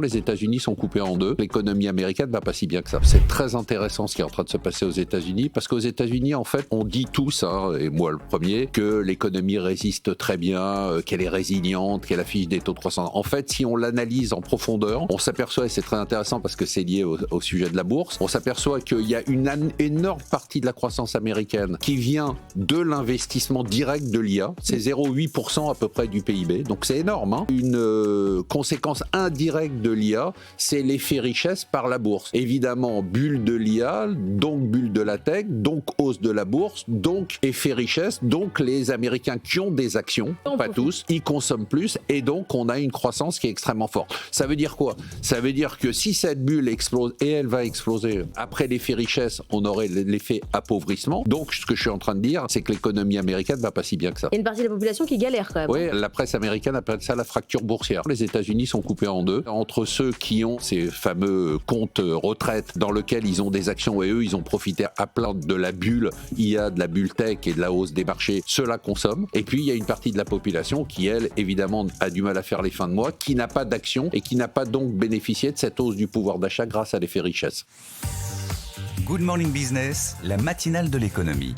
Les États-Unis sont coupés en deux. L'économie américaine va pas si bien que ça. C'est très intéressant ce qui est en train de se passer aux États-Unis, parce qu'aux États-Unis, en fait, on dit tous, et moi le premier, que l'économie résiste très bien, qu'elle est résiliente, qu'elle affiche des taux de croissance. En fait, si on l'analyse en profondeur, on s'aperçoit, et c'est très intéressant parce que c'est lié au sujet de la bourse, on s'aperçoit qu'il y a une énorme partie de la croissance américaine qui vient de l'investissement direct de l'IA. C'est 0,8% à peu près du PIB, donc c'est énorme. Une conséquence indirecte de l'IA, c'est l'effet richesse par la bourse. Évidemment, bulle de l'IA, donc bulle de la tech, donc hausse de la bourse, donc effet richesse, donc les Américains qui ont des actions, pas tous, ils consomment plus et donc on a une croissance qui est extrêmement forte. Ça veut dire quoi? Ça veut dire que si cette bulle explose, et elle va exploser, après l'effet richesse, on aurait l'effet appauvrissement. Donc ce que je suis en train de dire, c'est que l'économie américaine va pas si bien que ça. Il y a une partie de la population qui galère quand même. Oui, la presse américaine appelle ça la fracture boursière. Les États-Unis sont coupés en deux. Entre ceux qui ont ces fameux comptes retraite dans lesquels ils ont des actions et eux, ils ont profité à plein de la bulle IA, de la bulle tech et de la hausse des marchés, ceux-là consomment. Et puis, il y a une partie de la population qui, elle, évidemment, a du mal à faire les fins de mois, qui n'a pas d'action et qui n'a pas donc bénéficié de cette hausse du pouvoir d'achat grâce à l'effet richesse. Good Morning Business, la matinale de l'économie.